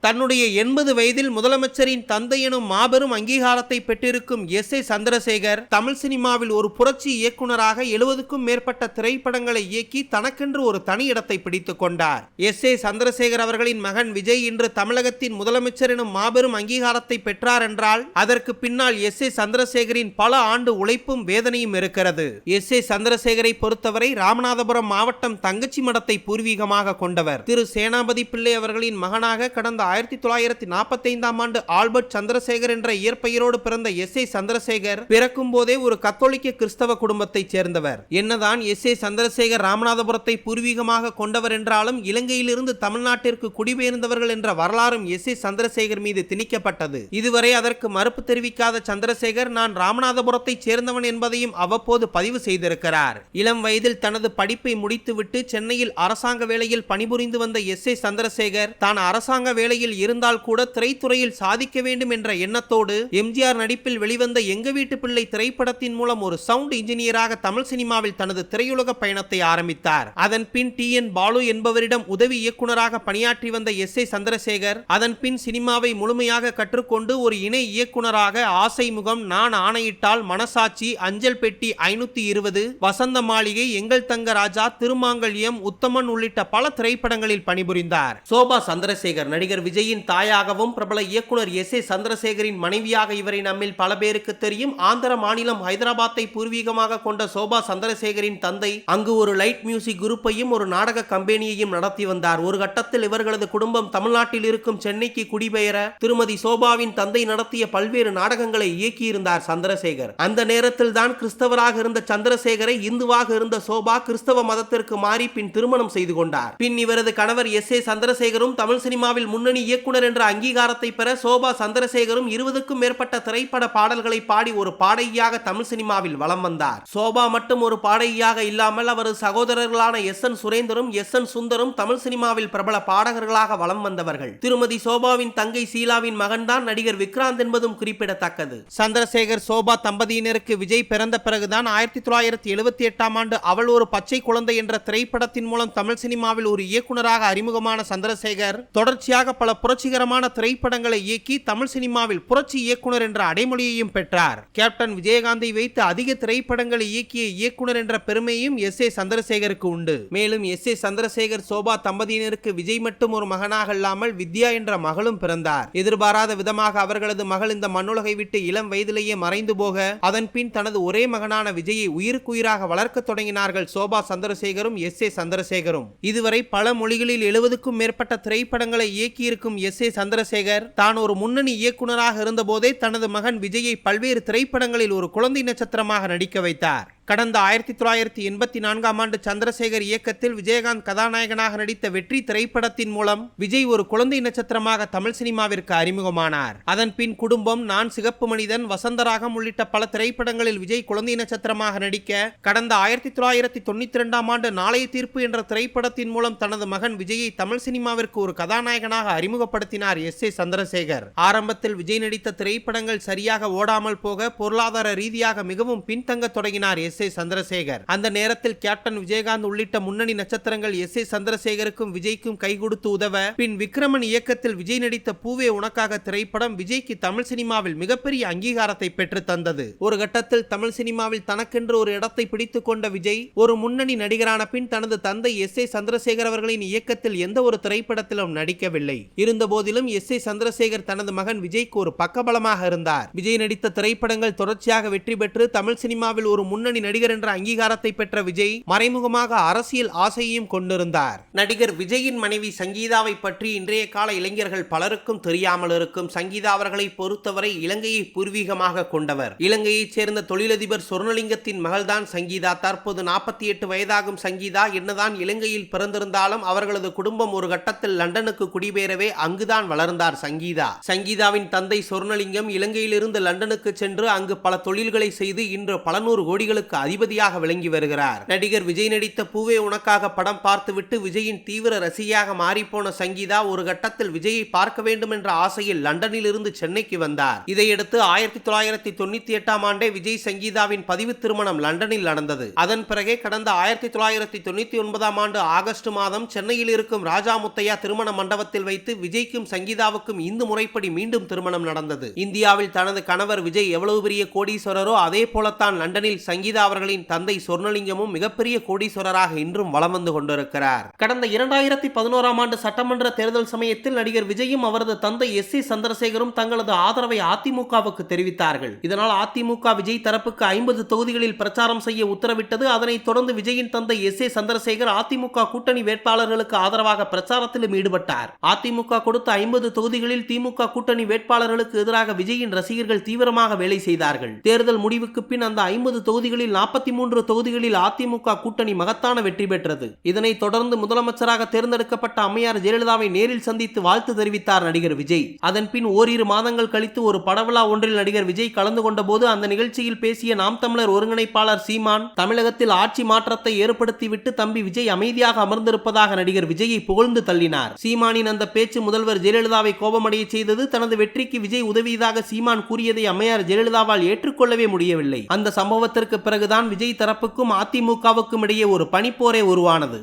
தன்னுடைய 80 வயதில் முதலமைச்சரின் தந்தை எனும் மாபெரும் அங்கீகாரத்தை பெற்றிருக்கும் எஸ்.ஏ. சந்திரசேகர் தமிழ் சினிமாவில் ஒரு புரட்சி இயக்குனராக 70க்கும் மேற்பட்ட திரைப்படங்களை இயக்கி தனக்கென்று ஒரு தனி இடத்தை பிடித்துக் கொண்டார். எஸ்.ஏ. சந்திரசேகர் அவர்களின் மகன் விஜய் இன்று தமிழகத்தின் முதலமைச்சர் எனும் மாபெரும் அங்கீகாரத்தை பெற்றார் என்றால் அதற்கு பின்னால் எஸ்.ஏ. சந்திரசேகரின் பல ஆண்டு உழைப்பும் வேதனையும் இருக்கிறது. எஸ்.ஏ. சந்திரசேகரை பொறுத்தவரை ராமநாதபுரம் மாவட்டம் தங்கச்சி மடத்தை பூர்வீகமாக கொண்டவர். திரு சேனாபதி பிள்ளை அவர்களின் மகனாக கடந்த 1945ஆம் ஆண்டு ஆல்பர்ட் சந்திரசேகர் என்ற இயற்பெயரோடு பிறந்த எஸ்.ஏ. சந்திரசேகர் பிறக்கும் போதே ஒரு கத்தோலிக்க கிறிஸ்தவ குடும்பத்தைச் சேர்ந்தவர். என்னதான் எஸ்.ஏ. சந்திரசேகர் ராமநாதபுரத்தை பூர்வீகமாக கொண்டவர் என்றாலும் இலங்கையிலிருந்து தமிழ்நாட்டிற்கு குடிபெயர்ந்தவர்கள் என்ற வரலாறும் எஸ்.ஏ. சந்திரசேகர் மீது திணிக்கப்பட்டது. இதுவரை அதற்கு மறுப்பு தெரிவிக்காத சந்திரசேகர் நான் ராமநாதபுரத்தைச் சேர்ந்தவன் என்பதையும் அவ்வப்போது பதிவு செய்திருக்கிறார். இளம் வயதில் தனது படிப்பை முடித்துவிட்டு சென்னையில் அரசாங்க வேலையில் பணிபுரிந்து வந்த எஸ்.ஏ. சந்திரசேகர் தான் அரசாங்க வேலையில் இருந்தால் கூட திரைத்துறையில் சாதிக்க வேண்டும் என்ற எண்ணத்தோடு எம்ஜிஆர் நடிப்பில் வெளிவந்த எங்க வீட்டு பிள்ளை திரைப்படத்தின் மூலம் ஒரு சவுண்ட் இன்ஜினியராக தமிழ் சினிமாவில் தனது திரையுலக பயணத்தை ஆரம்பித்தார். அதன் பின் டி.என். பாலு என்பவரிடம் உதவி இயக்குனராக பணியாற்றி வந்த எஸ்.ஏ. சந்திரசேகர் அதன் பின் சினிமாவை முழுமையாக கற்றுக்கொண்டு ஒரு இணை இயக்குனராக ஆசை முகம், நான் ஆணையிட்டால், மனசாட்சி, அஞ்சல் பெட்டி 520, வசந்த மாளிகை, எங்கள் தங்க ராஜா, திருமாங்கல்யம், உத்தமன் உள்ளிட்ட பல திரைப்படங்களில் பணிபுரிந்தார். சோபா சந்திரசேகர் நடிகர் விஜயின் தாயாகவும் பிரபல இயக்குனர் எஸ்.ஏ. சந்திரசேகரின் மனைவியாக இவரை நம்மில் பல பேருக்கு தெரியும். ஆந்திர மாநிலம் ஹைதராபாத்தை பூர்வீகமாக கொண்ட சோபா சந்திரசேகரின் தந்தை அங்கு ஒரு லைட் மியூசிக் குரூப்பையும் ஒரு நாடக கம்பெனியையும் நடத்தி வந்தார். ஒரு கட்டத்தில் இவர்களது குடும்பம் தமிழ்நாட்டில் இருக்கும் சென்னைக்கு குடிபெயர திருமதி சோபாவின் தந்தை நடத்திய பல்வேறு நாடகங்களை இயக்கியிருந்தார் சந்திரசேகர். அந்த நேரத்தில் தான் கிறிஸ்தவராக இருந்த சந்திரசேகரை இந்துவாக இருந்த சோபா கிறிஸ்தவ மதத்திற்கு மாறி பின் திருமணம் செய்து கொண்டார். பின் இவரது கணவர் எஸ்.ஏ. சந்திரசேகரும் தமிழ் சினிமாவில் முன்னணி இயக்குனர் என்ற அங்கீகாரத்தை பெற சோபா சந்திரசேகரும் 20க்கும் மேற்பட்ட திரைப்பட பாடல்களை பாடி ஒரு பாடகியாக தமிழ் சினிமாவில் வலம் வந்தார். சோபா மட்டும் ஒரு பாடகியாக இல்லாமல் அவரது சகோதரர்களான எஸ்.என். சுரேந்தரும் எஸ்.என். சுந்தரும் தமிழ் சினிமாவில் பிரபல பாடகர்களாக வலம் வந்தவர்கள். திருமதி சோபாவின் தங்கை சீலாவின் மகன்தான் நடிகர் விக்ராந்த் என்பதும் குறிப்பிடத்தக்கது. சந்திரசேகர் சோபா தம்பதியினருக்கு விஜய் பிறந்த பிறகுதான் 1978ஆம் ஆண்டு அவள் ஒரு பச்சை குழந்தை என்ற திரைப்படத்தின் மூலம் தமிழ் சினிமாவில் ஒரு இயக்குனராக அறிமுகமான சந்திரசேகர் தொடர்ச்சியாக பல புரட்சிகரமான திரைப்படங்களை இயக்கி தமிழ் சினிமாவில் புரட்சி இயக்குனர் என்ற அடைமொழியையும் பெற்றார். கேப்டன் விஜயகாந்தை வைத்து அதிக திரைப்படங்களை இயக்கிய இயக்குனர் என்ற பெருமையும் எஸ்.ஏ. சந்திரசேகருக்கு உண்டு. மேலும் எஸ்.ஏ. சந்திரசேகர் சோபா தம்பதியினருக்கு விஜய் மட்டும் ஒரு மகனாக இல்லாமல் வித்யா என்ற மகளும் பிறந்தார். எதிர்பாராத விதமாக அவர்களது மகள் இந்த மண்ணுலகை விட்டு இளம் வயதிலேயே மறைந்து போக அதன் பின் தனது ஒரே மகனான விஜயை உயிருக்குயிராக வளர்க்க தொடங்கினார்கள் சோபா சந்திரசேகரும் எஸ்.ஏ. சந்திரசேகரும். இதுவரை பல மொழிகளில் 70க்கும் மேற்பட்ட திரைப்படங்களை இயக்கியிருக்கும் எஸ்.ஏ. சந்திரசேகர் தான் ஒரு முன்னணி இயக்குனராக இருந்தபோதே தனது மகன் விஜயை பல்வேறு திரைப்படங்களில் ஒரு குழந்தை நட்சத்திரமாக நடிக்க வைத்தார். கடந்த 1984ஆம் ஆண்டு சந்திரசேகர் இயக்கத்தில் விஜயகாந்த் கதாநாயகனாக நடித்த வெற்றி திரைப்படத்தின் மூலம் விஜய் ஒரு குழந்தை நட்சத்திரமாக தமிழ் சினிமாவிற்கு அறிமுகமானார். அதன் பின் குடும்பம், நான் சிகப்பு மனிதன், வசந்தராகம் உள்ளிட்ட பல திரைப்படங்களில் விஜய் குழந்தை நட்சத்திரமாக நடிக்க கடந்த 1992ஆம் ஆண்டு நாளைய தீர்ப்பு என்ற திரைப்படத்தின் மூலம் தனது மகன் விஜயை தமிழ் சினிமாவிற்கு ஒரு கதாநாயகனாக அறிமுகப்படுத்தினார் எஸ்.ஏ. சந்திரசேகர். ஆரம்பத்தில் விஜய் நடித்த திரைப்படங்கள் சரியாக ஓடாமல் போக பொருளாதார ரீதியாக மிகவும் பின்தங்க தொடங்கினார் எஸ்.ஏ. சந்திரசேகர். அந்த நேரத்தில் கேப்டன் விஜயகாந்த் உள்ளிட்ட முன்னணி நட்சத்திரங்கள் எஸ்.ஏ. சந்திரசேகருக்கும் விஜய்க்கும் கை கொடுத்து உதவ பின் விக்ரமன் இயக்கத்தில் விஜய் நடித்த பூவே உனக்காக திரைப்படம் விஜய்க்கு தமிழ் சினிமாவில் மிகப்பெரிய அங்கீகாரத்தை பெற்று தந்தது. ஒரு கட்டத்தில் தமிழ் சினிமாவில் தனக்கென்று ஒரு இடத்தை பிடித்துக் கொண்ட விஜய் ஒரு முன்னணி நடிகரான பின் தனது தந்தை எஸ்.ஏ. சந்திரசேகர் அவர்களின் இயக்கத்தில் எந்த ஒரு திரைப்படத்திலும் நடிக்கவில்லை. இருந்த போதிலும் எஸ்.ஏ. சந்திரசேகர் தனது மகன் விஜய்க்கு ஒரு பக்கபலமாக இருந்தார். விஜய் நடித்த திரைப்படங்கள் தொடர்ச்சியாக வெற்றி பெற்று தமிழ் சினிமாவில் ஒரு முன்னணி நடிகர் என்ற அங்கீகாரத்தை பெற்ற விஜய் மறைமுகமாக அரசியல் ஆசையையும் கொண்டிருந்தார். நடிகர் விஜயின் மனைவி சங்கீதாவை பற்றி இன்றைய கால இளைஞர்கள் பலருக்கும் தெரியாமல் இருக்கும். சங்கீதா அவர்களை பொறுத்தவரை இலங்கையை பூர்வீகமாக கொண்டவர். இலங்கையைச் சேர்ந்த தொழிலதிபர் சொர்ணலிங்கத்தின் மகள்தான் சங்கீதா. தற்போது 48 வயதாகும் சங்கீதா என்னதான் இலங்கையில் பிறந்திருந்தாலும் அவர்களது குடும்பம் ஒரு கட்டத்தில் லண்டனுக்கு குடிபெயரவே அங்குதான் வளர்ந்தார் சங்கீதா. சங்கீதாவின் தந்தை சொர்ணலிங்கம் இலங்கையிலிருந்து லண்டனுக்கு சென்று அங்கு பல தொழில்களை செய்து இன்று பல நூறு கோடிகளுக்கு அதிபதியாக விளங்கி வருகிறார். நடிகர் விஜய் நடித்த பூவே உனக்காக படம் பார்த்துவிட்டு விஜயின் தீவிர ரசிகையாக மாறிப்போன சங்கீதா ஒரு கட்டத்தில் விஜயை பார்க்க வேண்டும் என்ற ஆசையில் லண்டனில் இருந்து சென்னைக்கு வந்தார். இதையடுத்து 1998ஆம் ஆண்டே விஜய் சங்கீதாவின் பதிவு திருமணம் லண்டனில் நடந்தது. அதன் பிறகே கடந்த 1999ஆம் ஆண்டு ஆகஸ்ட் மாதம் சென்னையில் இருக்கும் ராஜா முத்தையா திருமண மண்டபத்தில் வைத்து விஜய்க்கும் சங்கீதாவுக்கும் இந்து முறைப்படி மீண்டும் திருமணம் நடந்தது. இந்தியாவில் தனது கணவர் விஜய் எவ்வளவு பெரிய கோடீஸ்வரரோ அதே போலத்தான் லண்டனில் சங்கீதா அவர்களின் தந்தை சொர்ணலிங்கமும் மிகப்பெரிய கோடீஸ்வரராக இன்றும் வலம் வந்து கொண்டிருக்கிறார். கடந்த 2011ஆம் ஆண்டு சட்டமன்ற தேர்தல் சமயத்தில் நடிகர் விஜயும் அவரது தந்தை S.A. சந்திரசேகரும் தங்களது ஆதரவை அதிமுகவுக்கு தெரிவித்தார்கள். இதனால் அதிமுக விஜய் தரப்புக்கு 50 தொகுதிகளில் பிரச்சாரம் செய்ய உத்தரவிட்டது. அதனைத் தொடர்ந்து விஜயின் தந்தை S.A. சந்திரசேகர் அதிமுக கூட்டணி வேட்பாளர்களுக்கு ஆதரவாக பிரச்சாரத்திலும் ஈடுபட்டார். அதிமுக கொடுத்த 50 தொகுதிகளில் திமுக கூட்டணி வேட்பாளர்களுக்கு எதிராக விஜயின் ரசிகர்கள் தீவிரமாக வேலை செய்தார்கள். தேர்தல் முடிவுக்கு பின் அந்த 50 தொகுதிகளில் 43 தொகுதிகளில் அதிமுக கூட்டணி மகத்தான வெற்றி பெற்றது. இதனைத் தொடர்ந்து முதலமைச்சராக தேர்ந்தெடுக்கப்பட்ட அம்மையார் ஜெயலலிதாவை நேரில் சந்தித்து வாழ்த்து தெரிவித்தார் நடிகர் விஜய். அதன் பின் ஓரிரு மாதங்கள் கழித்து ஒரு படவிழா ஒன்றில் நடிகர் விஜய் கலந்து கொண்ட போது அந்த நிகழ்ச்சியில் பேசிய நாம் தமிழர் ஒருங்கிணைப்பாளர் சீமான் தமிழகத்தில் ஆட்சி மாற்றத்தை ஏற்படுத்திவிட்டு தம்பி விஜய் அமைதியாக அமர்ந்திருப்பதாக நடிகர் விஜயை புகழ்ந்து தள்ளினார். சீமானின் அந்த பேச்சு முதல்வர் ஜெயலலிதாவை கோபமடைய செய்தது. தனது வெற்றிக்கு விஜய் உதவியதாக சீமான் கூறியதை அம்மையார் ஜெயலலிதாவால் ஏற்றுக்கொள்ளவே முடியவில்லை. அந்த சம்பவத்திற்கு பிறகுதான் விஜய் தரப்புக்கும் அதிமுகவுக்கும் இடையே ஒரு பனிப்போரே உருவானது.